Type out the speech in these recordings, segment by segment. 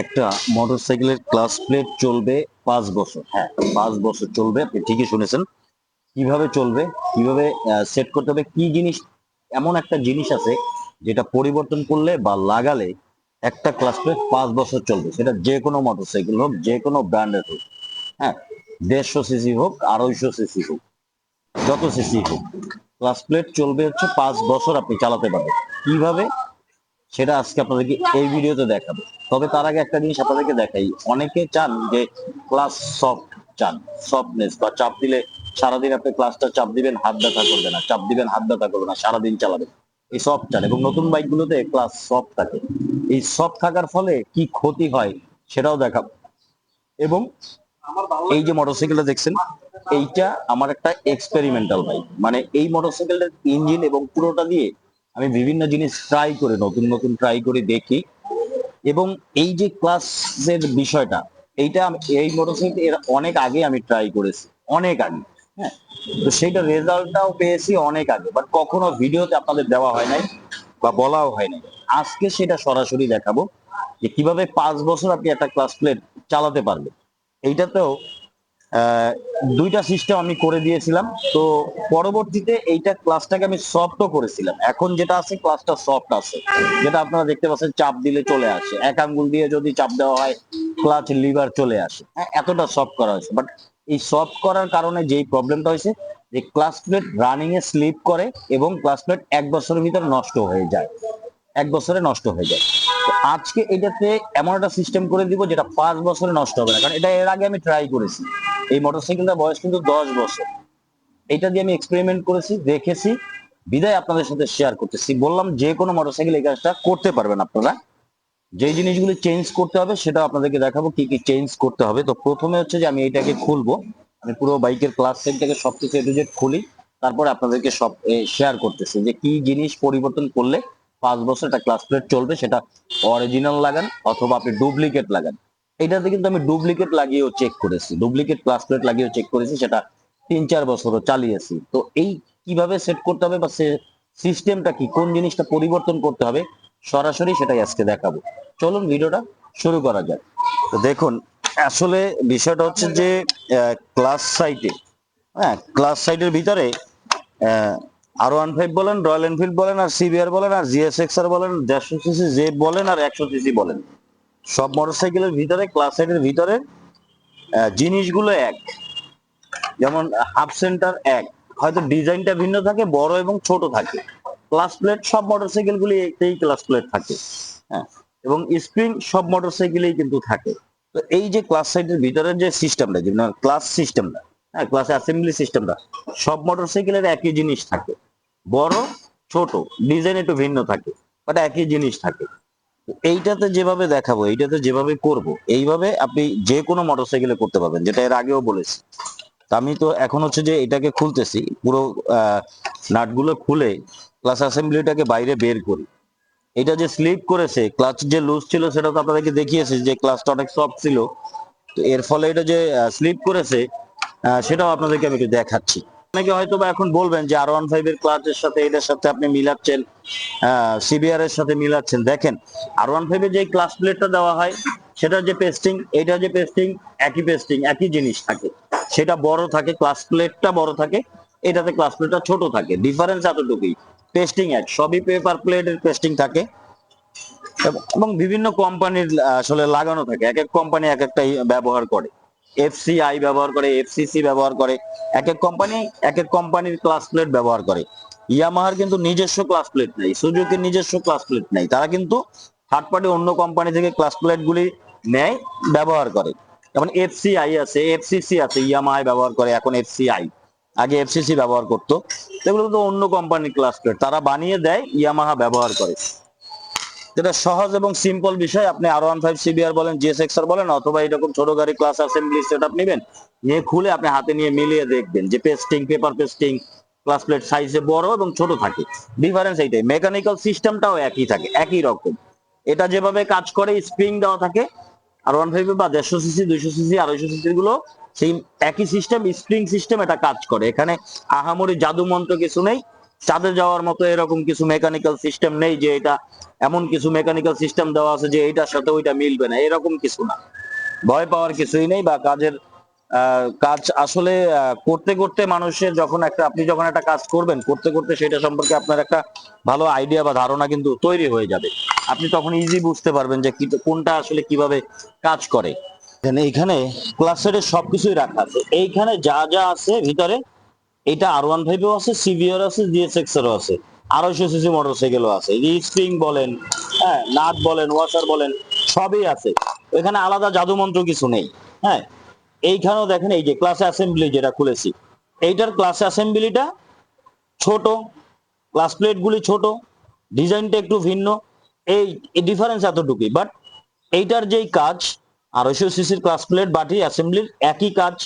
একটা মোটরসাইকেলের class plate চলবে 5 বছর। হ্যাঁ, 5 বছর চলবে, আপনি ঠিকই শুনেছেন। কিভাবে চলবে, কিভাবে সেট করতে হবে, কি জিনিস, এমন একটা জিনিস আছে যেটা পরিবর্তন করলে বা লাগালে একটা ক্লাস প্লেট 5 বছর চলবে। সেটা যে কোনো মোটরসাইকেল হোক, যে কোনো ব্র্যান্ডের হোক। হ্যাঁ, 150 সিসি হোক, 250 সিসি হোক, যত সিসি হোক, ক্লাস প্লেট চলবে হচ্ছে 5 বছর, আপনি চালাতে পারবেন। কিভাবে, সেটা আজকে আপনাদেরকে এই ভিডিওতে দেখাবো। তবে তার আগে একটা জিনিস আপনাদেরকে দেখাই। অনেকে চান যে ক্লাস সফট চান, সফটনেস, বা চাপ দিলে সারাদিন আপনি ক্লাসটা চাপ দিবেন, হাত ব্যথা করবে না, চাপ দিবেন, হাত ব্যথা করবে না, সারাদিন চালাবেন, এই সফট চান। এবং নতুন বাইক গুলোতে ক্লাস সফট থাকে। এই সফট থাকার ফলে কি ক্ষতি হয় সেটাও দেখাবো। এবং এই যে মোটরসাইকেলটা দেখছেন, এইটা আমার একটা এক্সপেরিমেন্টাল বাইক। মানে এই মোটরসাইকেলটার ইঞ্জিন এবং পুরোটা দিয়ে আমি বিভিন্ন জিনিস ট্রাই করে, নতুন নতুন ট্রাই করে দেখি। এবং এই যে ক্লাসের বিষয়টা, এই মোটরসাইকেল এর অনেক আগে আমি ট্রাই করেছি, অনেক আগে। হ্যাঁ, তো সেইটা রেজাল্টটাও পেয়েছি অনেক আগে, বাট কখনো ভিডিওতে আপনাদের দেওয়া হয় নাই বা বলাও হয় নাই। আজকে সেটা সরাসরি দেখাবো যে কিভাবে 5 বছর আপনি একটা ক্লাস প্লেট চালাতে পারবেন। এইটাতেও আহ, দুইটা সিস্টেম আমি করে দিয়েছিলাম। তো পরবর্তীতে এইটা ক্লাসটাকে আমি সফটও করেছিলাম। এখন যেটা আছে, ক্লাসটা সফট আছে, যেটা আপনারা দেখতে পাচ্ছেন চাপ দিলে চলে আসে, এক আঙ্গুল দিয়ে যদি চাপ দেওয়া হয় ক্লাচ লিভার চলে আসে। হ্যাঁ, এতটা সফট করা হয়েছে। বাট এই সফট করার কারণে যেই প্রবলেমটা হয়েছে, যে ক্লাস প্লেট রানিং এ স্লিপ করে এবং ক্লাস প্লেট 1 বছরের ভিতরে নষ্ট হয়ে যায়, 1 বছরে নষ্ট হয়ে যায়। তো আজকে এটাতে এমন একটা সিস্টেম করে দিব যেটা 5 বছরে নষ্ট হবে না, কারণ এটা এর আগে আমি ট্রাই করেছি। এই মোটরসাইকেলটার বয়স কিন্তু 10 বছর। এটা দিয়ে আমি এক্সপেরিমেন্ট করেছি, দেখেছি, বিদায় আপনাদের সাথে শেয়ার করতেছি। বললাম যে কোনো মোটরসাইকেল এই কাজটা করতে পারবেন আপনারা। যে জিনিসগুলো চেঞ্জ করতে হবে সেটা আপনাদেরকে দেখাবো, কি কি চেঞ্জ করতে হবে। তো প্রথমে হচ্ছে যে আমি এটাকে খুলবো। আমি পুরো বাইকের ক্লাস সেটটাকে সবকিছু এ টু জেড খুলি, তারপরে আপনাদেরকে সব শেয়ার করতেছি যে কি জিনিস পরিবর্তন করলে 5 বছর একটা ক্লাস প্লেট চলবে। সেটা অরিজিনাল লাগান অথবা আপনি ডুপ্লিকেট লাগান। এটাতে কিন্তু আমি ডুপ্লিকেট লাগিয়েও চেক করেছি, ডুপ্লিকেট ক্লাস প্লেট লাগিয়েও চেক করেছি, সেটা 3-4 বছরও চালিয়েছি। তো এই কিভাবে সেট করতে হবে বা সিস্টেমটা কি, কোন জিনিসটা পরিবর্তন করতে হবে, সরাসরি সেটাই আজকে দেখাবো। চলুন ভিডিওটা শুরু করা যাক। তো দেখুন, আসলে বিষয়টা হচ্ছে যে ক্লাস সাইটে, হ্যাঁ, ক্লাস সাইটের ভিতরে R15 বলেন, রয়্যাল এনফিল্ড বলেন, আর সিবিআর বলেন, আর জিএসএক্সআর বলেন, 150 সিসি জেড বলেন, আর 100 সিসি বলেন, সব মোটরসাইকেলের ভিতরে ক্লাস সাইটের ভিতরে জিনিসগুলো এক। যেমন হাফ সেন্টার এক, হয়তো ডিজাইনটা ভিন্ন থাকে, বড় এবং ছোট থাকে। ক্লাস প্লেট সব মোটরসাইকেল গুলি একটাই ক্লাস প্লেট থাকে। হ্যাঁ, এবং স্প্রিং সব মোটরসাইকেলেই কিন্তু থাকে। তো এই যে ক্লাস সাইডের ভিতরের যে সিস্টেমটা, যে ক্লাস সিস্টেমটা, হ্যাঁ, ক্লাস অ্যাসেম্বলি সিস্টেমটা, সব মোটরসাইকেলের একই জিনিস থাকে। বড় ছোট ডিজাইন একটু ভিন্ন থাকে, বাট একই জিনিস থাকে। এইটাতে যেভাবে দেখাবো, এইটাতে যেভাবে করব, এইভাবে আপনি যে কোনো মোটরসাইকেলে করতে পারবেন, যেটা এর আগেও বলেছি। তা আমি তো এখন হচ্ছে যে এটাকে খুলতেছি, পুরো নাটগুলো খুলে ক্লাস অ্যাসেম্বলিটাকে বাইরে বের করি। এটা যে স্লিপ করেছে, ক্লাচ যে লুজ ছিল সেটা তো আপনাদেরকে দেখিয়েছি যে ক্লাচটা অনেক সফট ছিল। তো এর ফলে এটা যে স্লিপ করেছে, সেটাও আপনাদেরকে আমি একটু দেখাচ্ছি। অনেকে হয়তো বা এখন বলবেন যে R15 এর ক্লাচের সাথে এটার সাথে আপনি মিলাচ্ছেন, সিবিআর এর সাথে মিলাচ্ছেন। দেখেন, R15 এর যে ক্লাচ প্লেটটা দেওয়া হয়, সেটার যে পেস্টিং, এটা যে পেস্টিং, একই পেস্টিং, একই জিনিস থাকে। সেটা বড় থাকে, ক্লাচ প্লেটটা বড় থাকে, এটাতে ক্লাচ প্লেটটা ছোট থাকে, ডিফারেন্স এতটুকুই। পেস্টিং এক, সবই পেপার প্লেটের পেস্টিং থাকে। এবং বিভিন্ন কোম্পানির আসলে লাগানো থাকে, এক এক কোম্পানি এক একটাই ব্যবহার করে। এফসিআই ব্যবহার করে, এফসিসি ব্যবহার করে, এক এক কোম্পানি এক এক কোম্পানির ক্লাস প্লেট ব্যবহার করে। ইয়ামাহার কিন্তু নিজস্ব ক্লাস প্লেট নাই, সুজুকির নিজস্ব ক্লাস প্লেট নাই, তারা কিন্তু থার্ড পার্টি অন্য কোম্পানি থেকে ক্লাস প্লেট গুলি নেয়, ব্যবহার করে। যেমন এফসিআই আছে, এফসিসি আছে, ইয়ামাহাই ব্যবহার করে এখন এফসিআই, আগে এফসিসি ব্যবহার করতো। এগুলো তো অন্য কোম্পানির ক্লাস প্লেট, তারা বানিয়ে দেয়, ইয়ামাহা ব্যবহার করে। যেটা সহজ এবং সিম্পল বিষয়, আপনি R15 সিবিআর বলেন, জিএসএক্সআর বলেন, অথবা এরকম ছোট গাড়ি ক্লাস অ্যাসেম্বলি সেটআপ নেবেন, নিয়ে খুলে আপনি হাতে নিয়ে মিলিয়ে দেখবেন যে pasting, paper pasting, class plate সাইজে বড় এবং ছোট থাকে। ডিফারেন্স এইটাই, মেকানিক্যাল সিস্টেমটাও একই থাকে, একই রকম। এটা যেভাবে কাজ করে, স্প্রিং দেওয়া থাকে R15 বা 150 সিসি, 200 সিসি, 250 সিসি গুলো সেই একই সিস্টেম, স্প্রিং সিস্টেম, এটা কাজ করে। এখানে আহামরি জাদু মন্ত্র কিছু নেই। চাঁদে যাওয়ার মতো এরকম কিছু মেকানিক্যাল সিস্টেম নেই যে এটা এমন কিছু মেকানিক্যাল সিস্টেম দেওয়া আছে যে এইটার সাথে ওইটা মিলবে না, এরকম কিছু না। ভয় পাওয়ার কিছুই নেই। বা কাজের কাজ আসলে করতে করতে মানুষের যখন একটা, আপনি যখন একটা কাজ করবেন করতে করতে সেটা সম্পর্কে আপনার একটা ভালো আইডিয়া বা ধারণা কিন্তু তৈরি হয়ে যাবে। আপনি তখন ইজি বুঝতে পারবেন যে কোনটা আসলে কিভাবে কাজ করে। এইখানে ক্লাসের সবকিছুই রাখা আছে, এইখানে যা যা আছে ভিতরে, এটা R15 আছে, সিভিআর আছে, জিএসএক্স এরও আছে, 250 সিসি মোটরসাইকেলও আছে, স্প্রিং বলেন, হ্যাঁ, নাট বলেন, ওয়াশার বলেন, সবই আছে। এখানে আলাদা জাদু মন্ত্র কিছু নেই। হ্যাঁ, এইখানেও দেখেন এই যে ক্লাস অ্যাসেম্বলি যেটা খুলেছি, এইটার ক্লাস অ্যাসেম্বলিটা ছোট, ক্লাস প্লেট গুলি ছোট, ডিজাইনটা একটু ভিন্ন, এই ডিফারেন্স এতটুকুই। বাট এইটার যেই কাজ, 250 সিসির ক্লাস প্লেট বাটি অ্যাসেম্বলির একই কাজ।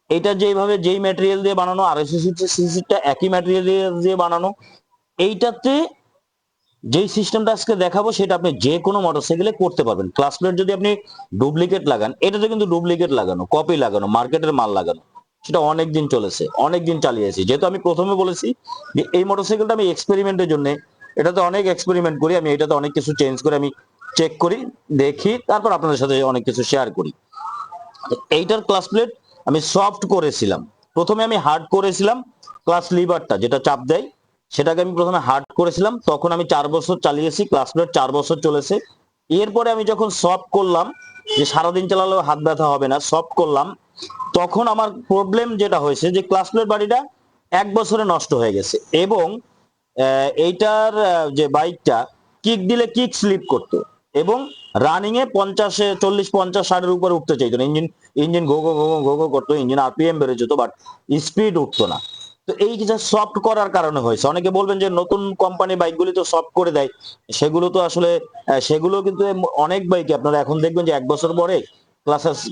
এটা যেভাবে যেই ম্যাটেরিয়াল দিয়ে বানানো, 250 সিসিটা একই ম্যাটেরিয়াল দিয়ে বানানো। এইটাতে যেই সিস্টেমটা আজকে দেখাবো সেটা আপনি যে কোনো মোটরসাইকেলে করতে পারবেন। ক্লাস প্লেট যদি আপনি ডুপ্লিকেট লাগান, এটাতে কিন্তু ডুপ্লিকেট লাগানো, কপি লাগানো, মার্কেটের মাল লাগানো, সেটা অনেক দিন চলেছে, অনেক দিন চালিয়েছি। যেহেতু আমি প্রথমে বলেছি যে এই মোটরসাইকেলটা আমি এক্সপেরিমেন্টের জন্য, এটাতে অনেক এক্সপেরিমেন্ট করি আমি, এটাতে অনেক কিছু চেঞ্জ করে আমি চেক করি, দেখি, তারপর আপনাদের সাথে অনেক কিছু শেয়ার করি। এইটার ক্লাস প্লেট আমি সফট করেছিলাম, প্রথমে আমি হার্ড করেছিলাম। ক্লাস লিভারটা যেটা চাপ দেয় সেটাকে আমি প্রথমে হার্ড করেছিলাম, তখন আমি 4 বছর চালিয়েছি, ক্লাস প্লেট 4 বছর চলেছে। এরপরে আমি যখন সফট করলাম, যে সারাদিন চালালেও হাত ব্যথা হবে না, সফট করলাম, তখন আমার প্রবলেম যেটা হয়েছে যে ক্লাস প্লেট বাড়িটা 1 বছরে নষ্ট হয়ে গেছে। এবং এইটার যে বাইকটা কিক দিলে কিক স্লিপ করতো, এবং রানিং এ 50-এ 40-50-60-এর উপরে উঠতে চাইতো না। ইঞ্জিন ইঞ্জিন ঘো ঘো ঘো ঘো ঘো ঘো করতো, ইঞ্জিন আরপিএম বেড়ে যেত, বাট স্পিড উঠতো না। তো এই যে সফট করার কারণে হয়েছে। অনেকে বলবেন যে নতুন কোম্পানি বাইকগুলি তো সফট করে দেয়, সেগুলো তো আসলে সেগুলো কিন্তু অনেক বাইকে আপনারা এখন দেখবেন যে 1 বছর পরে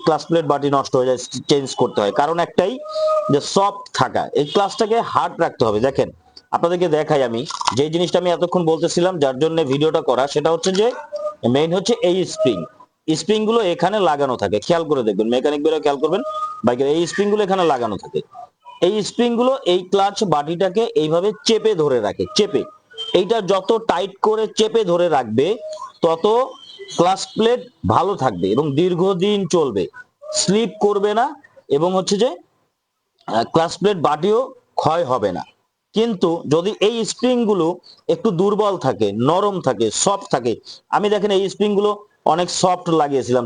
ক্লাস প্লেট বাটি নষ্ট হয়ে যায়, চেঞ্জ করতে হয়। কারণ একটাই, যে সফট থাকা। এই ক্লাসটাকে হার্ড রাখতে হবে। দেখেন আপনাদেরকে দেখাই আমি যে জিনিসটা আমি এতক্ষণ বলতেছিলাম, যার জন্য ভিডিওটা করা, সেটা হচ্ছে যে মেইন হচ্ছে এই স্প্রিং। স্প্রিং গুলো এখানে লাগানো থাকে, খেয়াল করে দেখবেন, মেকানিক বেরো খেয়াল করবেন, বাইকের এই স্প্রিং গুলো এখানে লাগানো থাকে। এই স্প্রিং গুলো এই ক্লাচ বাটিটাকে এইভাবে চেপে ধরে রাখে, চেপে। এইটা যত টাইট করে চেপে ধরে রাখবে, তত ক্লাচ প্লেট ভালো থাকবে এবং দীর্ঘদিন চলবে, স্লিপ করবে না, এবং হচ্ছে যে ক্লাচ প্লেট বাটিও ক্ষয় হবে না। কিন্তু যদি এই স্প্রিং গুলো একটু দুর্বল থাকে, নরম থাকে, সফট থাকে, আমি দেখেন এই স্প্রিং গুলো অনেক সফট লাগিয়েছিলাম,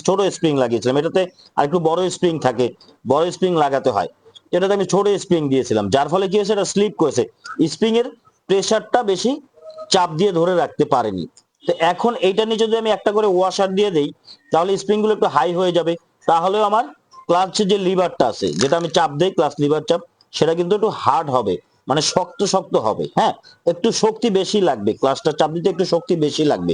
ছোট স্প্রিং লাগিয়েছিলাম, এটাতে আর একটু বড় স্প্রিং থাকে, বড় স্প্রিং লাগাতে হয়, এটাতে আমি ছোট স্প্রিং দিয়েছিলাম, যার ফলে কি হয়েছে, এটা স্লিপ করেছে, স্প্রিং এর প্রেসারটা বেশি চাপ দিয়ে ধরে রাখতে পারেনি। তো এখন এইটা নিয়ে যদি আমি একটা করে ওয়াশার দিয়ে দেই, তাহলে স্প্রিং গুলো একটু হাই হয়ে যাবে, তাহলেও আমার ক্লাচের যে লিভারটা আছে, যেটা আমি চাপ দেই, ক্লাচ লিভার চাপ, সেটা কিন্তু একটু হার্ড হবে, মানে শক্ত শক্ত হবে। হ্যাঁ, একটু শক্তি বেশি লাগবে, ক্লাচটা চাপ দিতে একটু শক্তি বেশি লাগবে।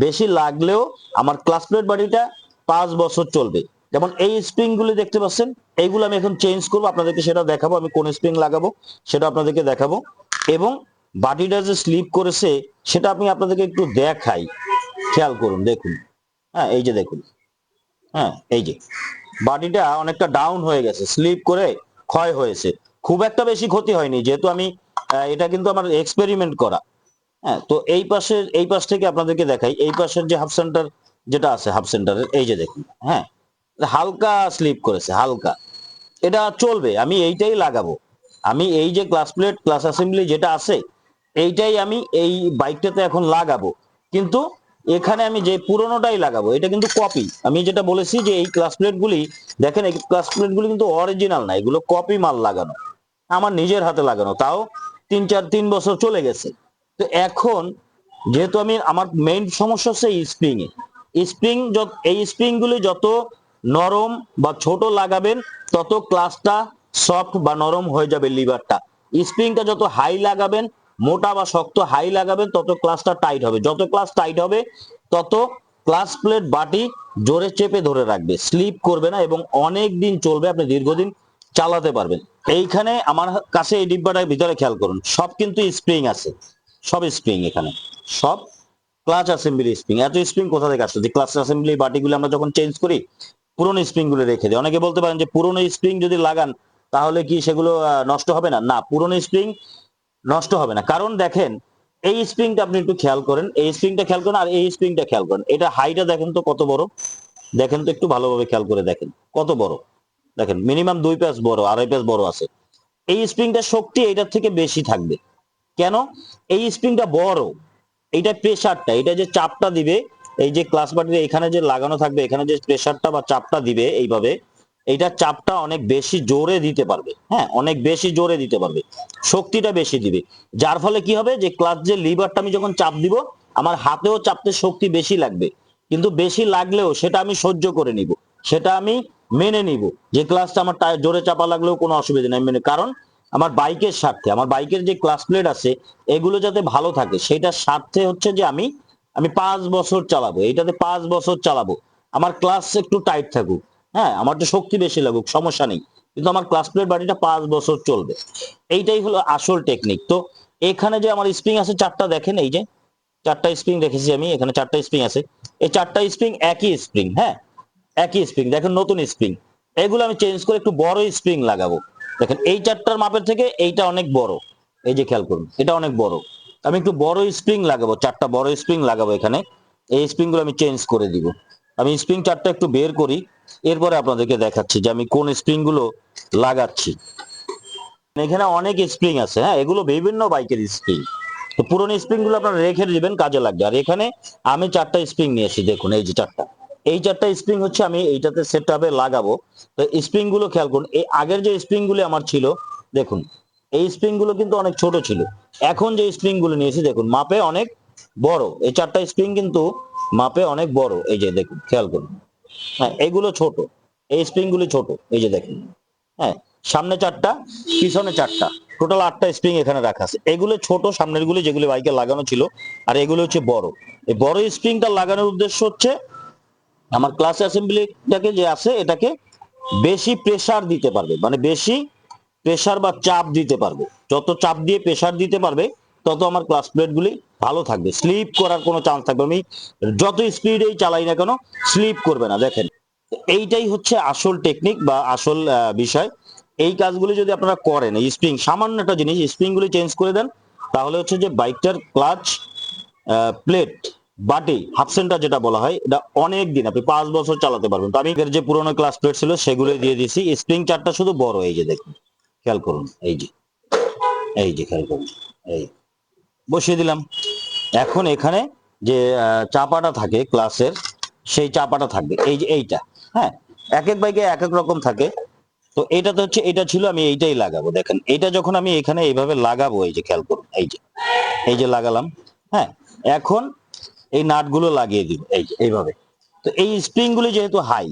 বেশি লাগলেও আমার ক্লাচ প্লেট বাড়িটা 5 বছর চলবে। যেমন এই স্প্রিং গুলি দেখতে পাচ্ছেন, এইগুলো আমি এখন চেঞ্জ করবো, আপনাদেরকে সেটা দেখাবো, আমি কোন স্প্রিং লাগাবো সেটা আপনাদেরকে দেখাবো। এবং বাটিটা যে স্লিপ করেছে সেটা আমি আপনাদেরকে একটু দেখাই, খেয়াল করুন, দেখুন। হ্যাঁ, এই যে দেখুন, হ্যাঁ, এই যে বাটিটা অনেকটা ডাউন হয়ে গেছে, স্লিপ করে ক্ষয় হয়েছে। খুব একটা বেশি ক্ষতি হয়নি, যেহেতু আমি এটা কিন্তু আমার এক্সপেরিমেন্ট করা। হ্যাঁ, তো এই পাশ থেকে আপনাদেরকে দেখাই, এই পাশের যে হাফ সেন্টার যেটা আছে, হাফ সেন্টারের এই যে দেখুন, হ্যাঁ, হালকা স্লিপ করেছে, হালকা। এটা চলবে, আমি এইটাই লাগাবো। আমি এই যে ক্লাস প্লেট ক্লাস অ্যাসেম্বলি যেটা আছে, এইটাই আমি এই বাইকটাতে এখন লাগাবো। কিন্তু এখানে আমি যে পুরোনোটাই লাগাবো, এটা কিন্তু কপি। আমি যেটা বলেছি যে এই ক্লাস প্লেট গুলি, দেখেন এই ক্লাস প্লেট গুলি কিন্তু অরিজিনাল না, এগুলো কপি মাল লাগানো, আমার নিজের হাতে লাগানো, তাও 3 বছর চলে গেছে। তো এখন যেহেতু আমার মেইন সমস্যা হচ্ছে এই স্প্রিং এ, স্প্রিং এই স্প্রিং গুলি যত নরম বা ছোট লাগাবেন, তত ক্লাসটা সফট বা নরম হয়ে যাবে, লিভারটা। স্প্রিংটা যত হাই লাগাবেন, মোটা বা শক্ত হাই লাগাবেন, তত ক্লাসটা টাইট হবে, যত ক্লাস টাইট হবে, তত ক্লাস প্লেট বাটি জোরে চেপে ধরে রাখবে, স্লিপ করবে না, এবং অনেক দিন চলবে, আপনি দীর্ঘদিন চালাতে পারবেন। এইখানে আমার কাছে এই ডিব্বাটার ভিতরে খেয়াল করুন, সব কিন্তু স্প্রিং আছে, সব স্প্রিং এখানে, সব ক্লাচ অ্যাসেম্বলি স্প্রিং। এত স্প্রিং কোথা থেকে আসছে? যে ক্লাচ অ্যাসেম্বলি বাটিগুলো আমরা যখন চেঞ্জ করি, পুরোনো স্প্রিং গুলো রেখে দিই। অনেকে বলতে পারেন যে পুরোনো স্প্রিং যদি লাগান তাহলে কি সেগুলো নষ্ট হবে না? না, পুরোনো স্প্রিং নষ্ট হবে না, কারণ দেখেন এই স্প্রিংটা আপনি একটু খেয়াল করেন, এই স্প্রিংটা খেয়াল করেন আর এই স্প্রিংটা খেয়াল করেন, এটা হাইটা দেখেন তো কত বড়, দেখেন তো একটু ভালোভাবে খেয়াল করে দেখেন কত বড়, দেখেন মিনিমাম 2 প্যাচ বড়, 2.5 প্যাচ বড় আছে। এই স্প্রিংটার শক্তি এটার থেকে বেশি থাকবে। কেন? এই স্প্রিংটা বড়, এইটা প্রেসারটা, এটা যে চাপটা দিবে, এই যে ক্লাস বাটির এখানে যে লাগানো থাকবে, এখানে যে প্রেসারটা বা চাপটা দিবে এইভাবে, এইটা চাপটা অনেক বেশি জোরে দিতে পারবে, হ্যাঁ অনেক বেশি জোরে দিতে পারবে, শক্তিটা বেশি দিবে। যার ফলে কি হবে, যে ক্লাস যে লিভারটা আমি যখন চাপ দিব, আমার হাতেও চাপতে শক্তি বেশি লাগবে, কিন্তু বেশি লাগলেও সেটা আমি সহ্য করে নিব, সেটা আমি মেনে নিব, যে ক্লাসটা আমার জোরে চাপা লাগলেও কোনো অসুবিধা নেই মেনে, কারণ আমার বাইকের স্বার্থে, আমার বাইকের যে ক্লাস প্লেট আছে এগুলো যাতে ভালো থাকে সেটার স্বার্থে হচ্ছে যে আমি আমি 5 বছর চালাবো, এইটাতে 5 বছর চালাবো, আমার ক্লাস একটু টাইট থাকুক, হ্যাঁ আমার তো শক্তি বেশি লাগুক সমস্যা নেই, কিন্তু আমার ক্লাস প্লেট বাড়িটা 5 বছর চলবে। এইটাই হলো আসল টেকনিক। তো এখানে যে আমার স্প্রিং আছে 4টা, দেখেন এই যে 4টা স্প্রিং রেখেছি আমি এখানে, 4টা স্প্রিং আছে, এই 4টা স্প্রিং একই স্প্রিং, হ্যাঁ একই স্প্রিং, দেখেন নতুন স্প্রিং, এগুলো আমি চেঞ্জ করে একটু বড় স্প্রিং লাগাবো। দেখেন এই 4টার মাপের থেকে এইটা অনেক বড়, এই যে খেয়াল করুন এটা অনেক বড়, আমি একটু বড় স্প্রিং লাগাবো, 4টা বড় স্প্রিং লাগাবো এখানে, এই স্প্রিং গুলো আমি চেঞ্জ করে দিব। আমি স্প্রিং 4টা একটু বের করি, এরপরে আপনাদেরকে দেখাচ্ছি যে আমি কোন স্প্রিং গুলো লাগাচ্ছি। এখানে অনেক স্প্রিং আছে, হ্যাঁ এগুলো বিভিন্ন বাইকের স্প্রিং, তো পুরনো স্প্রিং গুলো আপনারা রেখে দিবেন, কাজে লাগবে। আর এখানে আমি 4টা স্প্রিং নিয়েছি, দেখুন এই যে 4টা, এই 4টা স্প্রিং হচ্ছে আমি এইটাতে সেট আপে লাগাবো। তো স্প্রিং গুলো খেয়াল করুন, এই আগের যে স্প্রিং গুলো আমার ছিল, দেখুন এই স্প্রিং গুলো কিন্তু অনেক ছোট ছিল, এখন যে স্প্রিং গুলো নিয়েছি দেখুন মাপে অনেক বড়, এই 4টা স্প্রিং কিন্তু মাপে অনেক বড়, এই যে দেখুন খেয়াল করুন, হ্যাঁ এগুলো ছোট, এই স্প্রিং গুলি ছোট, এই যে দেখুন, হ্যাঁ সামনে 4টা পিছনে 4টা, টোটাল 8টা স্প্রিং এখানে রাখা আছে, এগুলো ছোট সামনের গুলি যেগুলি বাইকে লাগানো ছিল, আর এগুলো হচ্ছে বড়। এই বড় স্প্রিংটা লাগানোর উদ্দেশ্য হচ্ছে আমার ক্লাস অ্যাসেম্বলিটাকে যে আছে এটাকে বেশি প্রেসার দিতে পারবে, মানে বেশি প্রেসার বা চাপ দিতে পারবে, যত চাপ দিয়ে প্রেসার দিতে পারবে তত আমার ক্লাস প্লেট গুলি ভালো থাকবে, স্লিপ করার কোনো চান্স থাকবে, আমি যত স্পিডেই চালাই না কেন স্লিপ করবে না। দেখেন এইটাই হচ্ছে আসল টেকনিক বা আসল বিষয়। এই কাজগুলি যদি আপনারা করেন, এই স্প্রিং সামান্য একটা জিনিস, স্প্রিং গুলি চেঞ্জ করে দেন, তাহলে হচ্ছে যে বাইকটার ক্লাচ প্লেট বাটি হাফ সেন্টার যেটা বলা হয়, এটা অনেক দিন আপনি 5 বছর চালাতে পারবেন। তো আমি এর যে পুরোনো ক্লাস প্লেট ছিল সেগুলো দিয়ে দিয়েছি, স্প্রিং 4টা শুধু বড়, এই যে দেখুন খেয়াল করুন, এই যে খেয়াল করুন, এই বসিয়ে দিলাম। এখন এখানে যে চাপাটা থাকে ক্লাসের, সেই চাপাটা থাকবে এই যে এইটা, হ্যাঁ এক এক বাইকে এক এক রকম থাকে। তো এইটাতে হচ্ছে এটা ছিল, আমি এইটাই লাগাবো, দেখেন এইটা যখন আমি এখানে এইভাবে লাগাবো, এই যে খেয়াল করুন, এই যে লাগালাম, হ্যাঁ এখন এই নাটগুলো লাগিয়ে দিব এই যে এইভাবে। তো এই স্প্রিং গুলি যেহেতু হাই,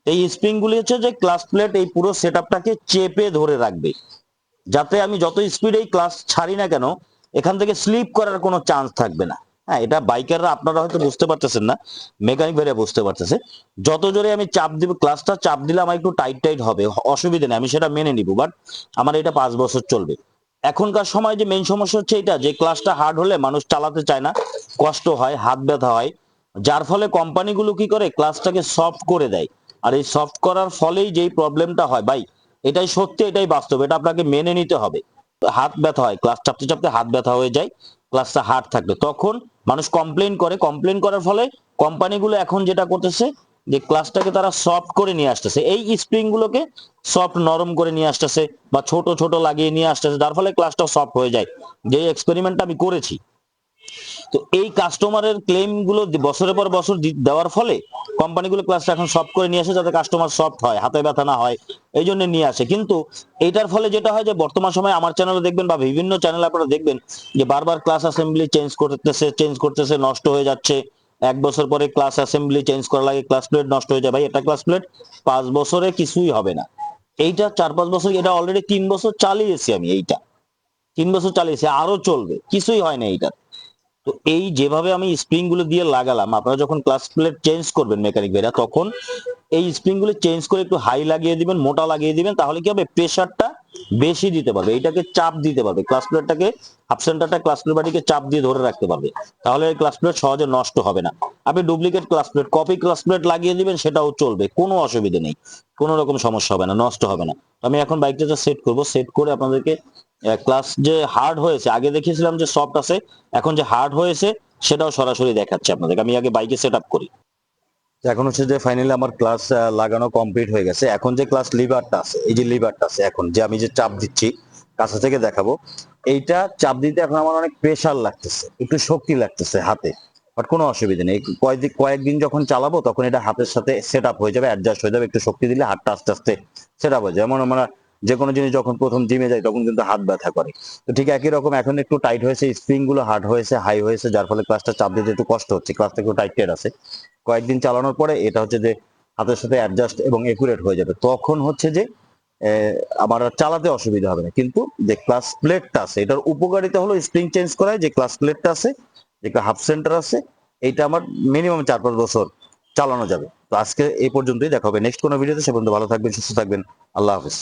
এই স্প্রিং গুলি হচ্ছে যে ক্লাস প্লেট এই পুরো সেটআপটাকে চেপে ধরে রাখবে, যাতে আমি যত স্পিডেই ক্লাস ছাড়ি না কেন এখান থেকে স্লিপ করার কোনো চান্স থাকবে না। হ্যাঁ এটা বাইকাররা আপনারা হয়তো বুঝতে পারতেছেন না, মেকানিক ভাইরা বুঝতে পারতেছে, যত জোরে আমি চাপ দিব, ক্লাসটা চাপ দিলে আমার একটু টাইট টাইট হবে, অসুবিধা নেই, আমি সেটা মেনে নিব, বাট আমার এটা 5 বছর চলবে। এখনকার সময় যে মেইন সমস্যা হচ্ছে এটা, যে ক্লাসটা হার্ড হলে মানুষ চালাতে চায় না, কষ্ট হয়, হাত ব্যথা হয়, যার ফলে কোম্পানিগুলো কি করে ক্লাসটাকে সফট করে দেয়। আর এই সফট করার ফলেই যেই প্রবলেমটা হয় ভাই, এটাই সত্যি, এটাই বাস্তব, এটা আপনাকে মেনে নিতে হবে। হাত ব্যথা হয়, ক্লাস চাপতে চাপতে হাত ব্যথা হয়ে যায়, ক্লাসটা হার্ড থাকলে তখন মানুষ কমপ্লেন করে, কমপ্লেন করার ফলে কোম্পানিগুলো এখন যেটা করতেছে যে ক্লাসটাকে তারা সফট করে নিয়ে আসতেছে, এই স্প্রিং গুলোকে সফট নরম করে নিয়ে আসতেছে বা ছোট ছোট লাগিয়ে নিয়ে আসতেছে, যার ফলে ক্লাসটা সফট হয়ে যায়। যে এক্সপেরিমেন্টটা আমি করেছি, তো এই কাস্টমারের ক্লেম গুলো বছরের পর বছর দেওয়ার ফলে কোম্পানিগুলো ক্লাসটা এখন সফট করে নিয়ে আসে, যাতে কাস্টমার সফট হয়, হাতে ব্যথা না হয়, এই জন্য নিয়ে আসে। কিন্তু এইটার ফলে যেটা হয় যে বর্তমান সময়ে আমার চ্যানেলে দেখবেন বা বিভিন্ন চ্যানেলে আপনারা দেখবেন যে বারবার ক্লাস অ্যাসেম্বলি চেঞ্জ করতেছে, নষ্ট হয়ে যাচ্ছে, 1 বছর পরে ক্লাস অ্যাসেম্বলি চেঞ্জ করা লাগে, ক্লাস প্লেট নষ্ট হয়ে যায়। ভাই এটা ক্লাস প্লেট 5 বছরে কিছুই হবে না, এইটা 4-5 বছর, এটা অলরেডি 3 বছর চালিয়েছি আমি, এইটা 3 বছর চালিয়েছি, আরো চলবে, কিছুই হয় না এইটা। তো এই যেভাবে আমি স্প্রিং গুলো দিয়ে লাগালাম, আপনারা যখন ক্লাস প্লেট চেঞ্জ করবেন মেকানিক ভাইরা, তখন এই স্প্রিং গুলো চেঞ্জ করে একটু হাই লাগিয়ে দিবেন, মোটা লাগিয়ে দিবেন, তাহলে কি হবে প্রেসারটা বেশি দিতে পারবে, এইটাকে চাপ দিতে পারবে, ক্লাস প্লেটটাকে হাফ সেন্টারটা ক্লাস প্লেট বাড়িকে চাপ দিয়ে ধরে রাখতে পারবে, তাহলে এই ক্লাস প্লেট সহজে নষ্ট হবে না। আপনি duplicate class plate, copy class plate লাগিয়ে দিবেন, সেটাও চলবে, কোনো অসুবিধা নেই, কোনো রকম সমস্যা হবে না, নষ্ট হবে না। আমি এখন বাইকটা সেট করব, সেট করে আপনাদেরকে ক্লাস যে হার্ড হয়েছে, আগে দেখিয়েছিলাম যে সফট আছে, এখন যে হার্ড হয়েছে সেটাও সরাসরি দেখাচ্ছে আপনাদেরকে। আমি আগে বাইকে সেট আপ করি। তো এখন হচ্ছে যে ফাইনালি আমার ক্লাস লাগানো কমপ্লিট হয়ে গেছে। এখন যে ক্লাস লিভারটা আছে, এই যে লিভারটা আছে, এখন যে আমি যে চাপ দিচ্ছি, কাছে থেকে দেখাবো, এইটা চাপ দিতে এখন আমার অনেক প্রেসার লাগতেছে, একটু শক্তি লাগতেছে হাতে, বাট কোনো অসুবিধা নেই। কয়েকদিন যখন চালাবো তখন এটা হাতের সাথে সেট আপ হয়ে যাবে, অ্যাডজাস্ট হয়ে যাবে, একটু শক্তি দিলে হাতটা আস্তে আস্তে সেট আপ হয়ে যাবে। যেমন আমরা যে কোনো জিনিস যখন প্রথম জিমে যাই তখন কিন্তু হাত ব্যথা করে, তো ঠিক একই রকম এখন একটু টাইট হয়েছে, স্প্রিং গুলো হার্ড হয়েছে, হাই হয়েছে, যার ফলে ক্লাসটা চাপ দিতে একটু কষ্ট হচ্ছে, ক্লাসটা একটু টাইটেড আছে। কয়েকদিন চালানোর পরে এটা হচ্ছে যে হাতের সাথে অ্যাডজাস্ট এবং একুরেট হয়ে যাবে, তখন হচ্ছে যে আমার আর চালাতে অসুবিধা হবে না। কিন্তু যে ক্লাস প্লেটটা আছে, এটার উপকারিতা হলো স্প্রিং চেঞ্জ করায়, যে ক্লাস প্লেটটা আছে, যে হাফ সেন্টার আছে, এইটা আমার মিনিমাম 4-5 বছর চালানো যাবে। তো আজকে এই পর্যন্তই, দেখা হবে নেক্সট কোনো ভিডিওতে। সে পর্যন্ত ভালো থাকবেন, সুস্থ থাকবেন, আল্লাহ হাফিজ।